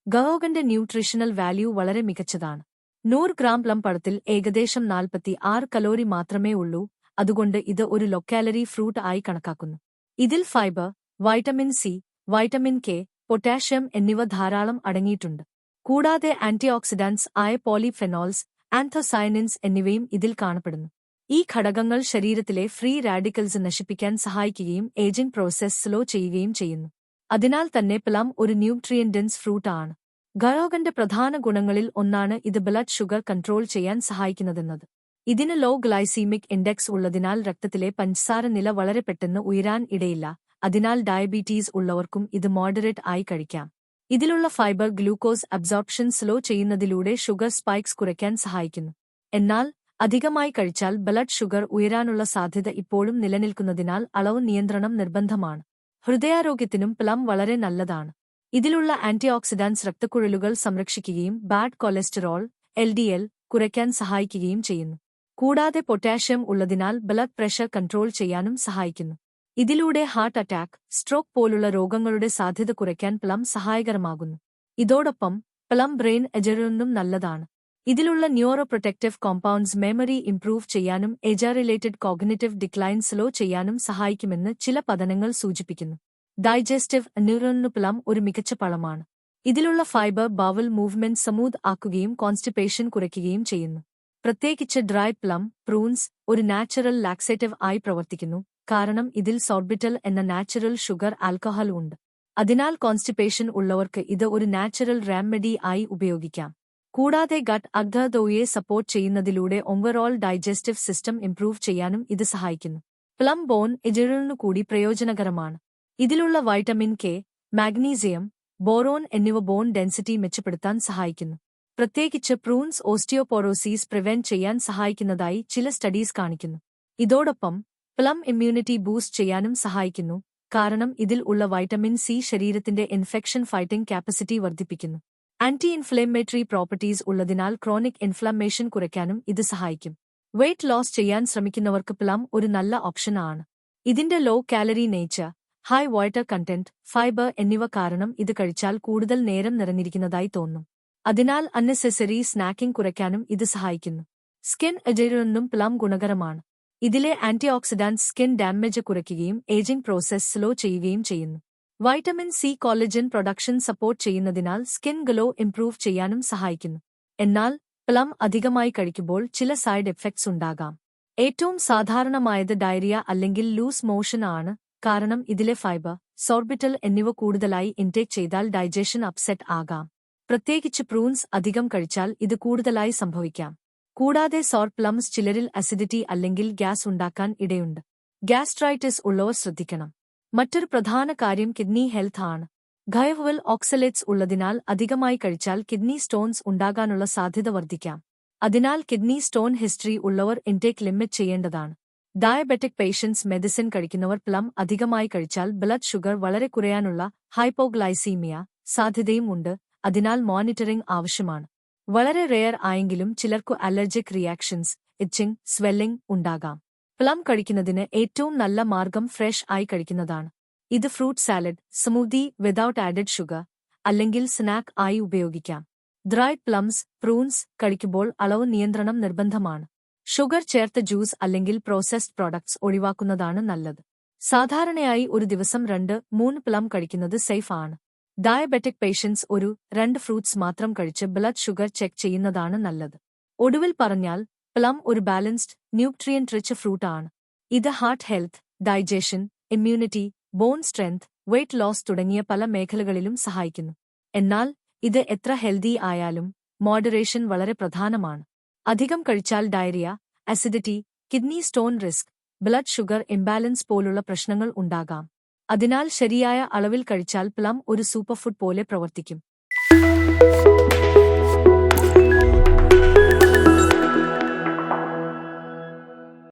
ഗവോഗന്റെ nutritional value വളരെ മികച്ചതാണ്. 100 gram plum പഴത്തിൽ ഏകദേശം 46 കലോറി മാത്രമേ ഉള്ളൂ, അതുകൊണ്ട് ഇത് ഒരു ലോ കാലറി ഫ്രൂട്ട് ആയി കണക്കാക്കുന്നു. ഇതിൽ fibre, vitamin C, vitamin K, potassium എന്നിവ ധാരാളം അടങ്ങിയിട്ടുണ്ട്. കൂടാതെ ആന്റിഓക്സിഡന്റ്സ് ആയ പോളിഫെനോൾസ്, ആൻഥോസയനിൻസ് എന്നിവയും ഇതിൽ കാണപ്പെടുന്നു. ഈ ഘടകങ്ങൾ ശരീരത്തിലെ ഫ്രീ റാഡിക്കൽസ് നശിപ്പിക്കാൻ സഹായിക്കുകയും ഏജിംഗ് പ്രോസസ് സ്ലോ ചെയ്യുകയും ചെയ്യുന്നു. അതിനാൽ തന്നെ പ്ലം ഒരു ന്യൂട്രിയന്റ് ഡെൻസ് ഫ്രൂട്ട് ആണ്. ഗവോഗന്റെ പ്രധാന ഗുണങ്ങളിൽ ഒന്നാണ് ഇത് ബ്ലഡ് ഷുഗർ കൺട്രോൾ ചെയ്യാൻ സഹായിക്കുന്നതെന്നത്. ഇതിന് ലോ ഗ്ലൈസീമിക് ഇൻഡെക്സ് ഉള്ളതിനാൽ രക്തത്തിലെ പഞ്ചസാര നില വളരെ പെട്ടെന്ന് ഉയരാൻ ഇടയില്ല, അതിനാൽ ഡയബറ്റീസ് ഉള്ളവർക്കും ഇത് മോഡറേറ്റ് ആയി കഴിക്കാം. ഇതിലുള്ള ഫൈബർ ഗ്ലൂക്കോസ് അബ്സോർപ്ഷൻ സ്ലോ ചെയ്യുന്നതിലൂടെ ഷുഗർ സ്പൈക്സ് കുറയ്ക്കാൻ സഹായിക്കുന്നു. എന്നാൽ അധികമായി കഴിച്ചാൽ ബ്ലഡ് ഷുഗർ ഉയരാനുള്ള സാധ്യത ഇപ്പോഴും നിലനിൽക്കുന്നതിനാൽ അളവ് നിയന്ത്രണം നിർബന്ധമാണ്. ഹൃദയാരോഗ്യത്തിനും പ്ലം വളരെ നല്ലതാണ്. ഇതിലുള്ള ആന്റിഓക്സിഡന്റ്സ് രക്തക്കുഴലുകൾ സംരക്ഷിക്കുകയും ബാഡ് കൊളസ്റ്റിറോൾ (LDL) കുറയ്ക്കാൻ സഹായിക്കുകയും ചെയ്യുന്നു. കൂടാതെ പൊട്ടാഷ്യം ഉള്ളതിനാൽ ബ്ലഡ് പ്രഷർ കൺട്രോൾ ചെയ്യാനും സഹായിക്കുന്നു. ഇതിലൂടെ ഹാർട്ട് അറ്റാക്ക്, സ്ട്രോക്ക് പോലുള്ള രോഗങ്ങളുടെ സാധ്യത കുറയ്ക്കാൻ പ്ലം സഹായകരമാകുന്നു. ഇതോടൊപ്പം പ്ലം ബ്രെയിൻ എജറിനും നല്ലതാണ്. ഇതിലുള്ള neuro protective compounds memory improve ചെയ്യാനും age related cognitive decline slow ചെയ്യാനും സഹായിക്കുമെന്ന് ചില പഠനങ്ങൾ സൂചിപ്പിക്കുന്നു. ഡൈജസ്റ്റീവ് ന്യൂറോണിനു പ്ലം ഒരു മികച്ച പഴമാണ്. ഇതിലുള്ള ഫൈബർ ബവൽ മൂവ്മെന്റ് സ്മൂത്ത് ആക്കുകയും കോൺസ്റ്റിപ്പേഷൻ കുറയ്ക്കുകയും ചെയ്യുന്നു. പ്രത്യേകിച്ച് ഡ്രൈ പ്ലം പ്രൂൺസ് ഒരു നാച്ചുറൽ ലാക്സേറ്റീവ് ആയി പ്രവർത്തിക്കുന്നു, കാരണം ഇതിൽ സോർബിറ്റൽ എന്ന നാച്ചുറൽ ഷുഗർ ആൽക്കഹോൾ ഉണ്ട്. അതിനാൽ കോൺസ്റ്റിപ്പേഷൻ ഉള്ളവർക്ക് ഇത് ഒരു നാച്ചുറൽ റെമഡി ആയി ഉപയോഗിക്കാം. കൂടാതെ ഗട്ട് അഗ്ധതയെ സപ്പോർട്ട് ചെയ്യുന്നതിലൂടെ ഓവറോൾ ഡൈജസ്റ്റീവ് സിസ്റ്റം ഇംപ്രൂവ് ചെയ്യാനും ഇത് സഹായിക്കുന്നു. പ്ലം ബോൺ എജറിനു കൂടി പ്രയോജനകരമാണ്. ഇതിലുള്ള വൈറ്റമിൻ കെ, മാഗ്നീസിയം, ബോറോൺ എന്നിവ ബോൺ ഡെൻസിറ്റി മെച്ചപ്പെടുത്താൻ സഹായിക്കുന്നു. പ്രത്യേകിച്ച് പ്രൂൺസ് ഓസ്റ്റിയോപോറോസിസ് പ്രിവെന്റ് ചെയ്യാൻ സഹായിക്കുന്നതായി ചില സ്റ്റഡീസ് കാണിക്കുന്നു. ഇതോടൊപ്പം പ്ലം ഇമ്മ്യൂണിറ്റി ബൂസ്റ്റ് ചെയ്യാനും സഹായിക്കുന്നു, കാരണം ഇതിൽ ഉള്ള വൈറ്റമിൻ സി ശരീരത്തിന്റെ ഇൻഫെക്ഷൻ ഫൈറ്റിംഗ് കാപ്പസിറ്റി വർദ്ധിപ്പിക്കുന്നു. ആന്റി ഇൻഫ്ലമേറ്ററി പ്രോപ്പർട്ടീസ് ഉള്ളതിനാൽ ക്രോണിക് ഇൻഫ്ലമേഷൻ കുറയ്ക്കാനും ഇത് സഹായിക്കും. വെയ്റ്റ് ലോസ് ചെയ്യാൻ ശ്രമിക്കുന്നവർക്ക് പ്ലം ഒരു നല്ല ഓപ്ഷൻ ആണ്. ഇതിന്റെ low calorie nature, high water content, fibre എന്നിവ കാരണം ഇത് കഴിച്ചാൽ കൂടുതൽ നേരം നിറഞ്ഞിരിക്കുന്നതായി തോന്നും. അതിനാൽ അൺനെസസറി സ്നാക്കിംഗ് കുറയ്ക്കാനും ഇത് സഹായിക്കുന്നു. സ്കിൻ എജറിനും പ്ലം ഗുണകരമാണ്. ഇതിലെ ആന്റിഓക്സിഡന്റ്സ് സ്കിൻ ഡാമേജ് കുറയ്ക്കുകയും ഏജിംഗ് പ്രോസസ് സ്ലോ ചെയ്യുകയും ചെയ്യുന്നു. Vitamin C collagen production support ചെയ്യുന്നതിനാൽ സ്കിൻ ഗ്ലോ ഇംപ്രൂവ് ചെയ്യാനും സഹായിക്കുന്നു. എന്നാൽ പ്ലം അധികമായി കഴിക്കുമ്പോൾ ചില സൈഡ് എഫക്ട്സ് ഉണ്ടാകാം. ഏറ്റവും സാധാരണമായത് ഡയറിയ അല്ലെങ്കിൽ ലൂസ് മോഷൻ ആണ്, കാരണം ഇതിലെ ഫൈബർ, സോർബിറ്റൽ എന്നിവ കൂടുതലായി ഇൻടേക്ക് ചെയ്താൽ ഡൈജഷൻ അപ്സെറ്റ് ആകാം. പ്രത്യേകിച്ച് പ്രൂൺസ് അധികം കഴിച്ചാൽ ഇത് കൂടുതലായി സംഭവിക്കാം. കൂടാതെ സോർ പ്ലംസ് ചിലരിൽ അസിഡിറ്റി അല്ലെങ്കിൽ ഗ്യാസ് ഉണ്ടാക്കാൻ ഇടയുണ്ട്. ഗ്യാസ്ട്രൈറ്റിസ് ഉള്ളവർ ശ്രദ്ധിക്കണം. മറ്റൊരു പ്രധാന കാര്യം കിഡ്നി ഹെൽത്ത് ആണ്. ഗവോവൽ ഓക്സലേറ്റ്സ് ഉള്ളതിനാൽ അധികമായി കഴിച്ചാൽ കിഡ്നി സ്റ്റോൺസ് ഉണ്ടാകാനുള്ള സാധ്യത വർദ്ധിക്കാം. അതിനാൽ കിഡ്നി സ്റ്റോൺ ഹിസ്റ്ററി ഉള്ളവർ ഇൻടേക്ക് ലിമിറ്റ് ചെയ്യേണ്ടതാണ്. ഡയബറ്റിക് പേഷ്യൻസ് മെഡിസിൻ കഴിക്കുന്നവർ പ്ലം അധികമായി കഴിച്ചാൽ ബ്ലഡ് ഷുഗർ വളരെ കുറയാനുള്ള ഹൈപ്പോഗ്ലൈസീമിയ സാധ്യതയും ഉണ്ട്, അതിനാൽ മോണിറ്ററിംഗ് ആവശ്യമാണ്. വളരെ റെയർ ആയെങ്കിലും ചിലർക്കു അലർജിക് റിയാക്ഷൻസ്, ഇച്ചിങ്, സ്വെല്ലിംഗ് ഉണ്ടാകാം. പ്ലം കഴിക്കുന്നതിന് ഏറ്റവും നല്ല മാർഗം ഫ്രഷ് ആയി കഴിക്കുന്നതാണ്. ഇത് fruit salad, smoothie without added sugar, അല്ലെങ്കിൽ സ്നാക്ക് ആയി ഉപയോഗിക്കാം. ഡ്രൈഡ് പ്ലംസ്, പ്രൂൺസ് കഴിക്കുമ്പോൾ അളവ് നിയന്ത്രണം നിർബന്ധമാണ്. ഷുഗർ ചേർത്ത ജ്യൂസ് അല്ലെങ്കിൽ പ്രോസസ്ഡ് പ്രോഡക്ട്സ് ഒഴിവാക്കുന്നതാണ് നല്ലത്. സാധാരണയായി ഒരു ദിവസം 2-3 പ്ലം കഴിക്കുന്നത് സേഫ് ആണ്. ഡയബറ്റിക് പേഷ്യൻസ് 1-2 ഫ്രൂട്ട്സ് മാത്രം കഴിച്ച് ബ്ലഡ് ഷുഗർ ചെക്ക് ചെയ്യുന്നതാണ് നല്ലത്. ഒടുവിൽ പറഞ്ഞാൽ പ്ലം ഒരു ബാലൻസ്ഡ്, ന്യൂട്രിയന്റ് റിച്ച് ഫ്രൂട്ട് ആണ്. ഇത് heart health, digestion, immunity, bone strength, weight loss തുടങ്ങിയ പല മേഖലകളിലും സഹായിക്കുന്നു. എന്നാൽ ഇത് എത്ര ഹെൽത്തി ആയാലും മോഡറേഷൻ വളരെ പ്രധാനമാണ്. അധികം കഴിച്ചാൽ diarrhoea, acidity, kidney stone risk, blood sugar imbalance പോലുള്ള പ്രശ്നങ്ങൾ ഉണ്ടാകാം. അതിനാൽ ശരിയായ അളവിൽ കഴിച്ചാൽ പ്ലം ഒരു സൂപ്പർഫുഡ് പോലെ പ്രവർത്തിക്കും.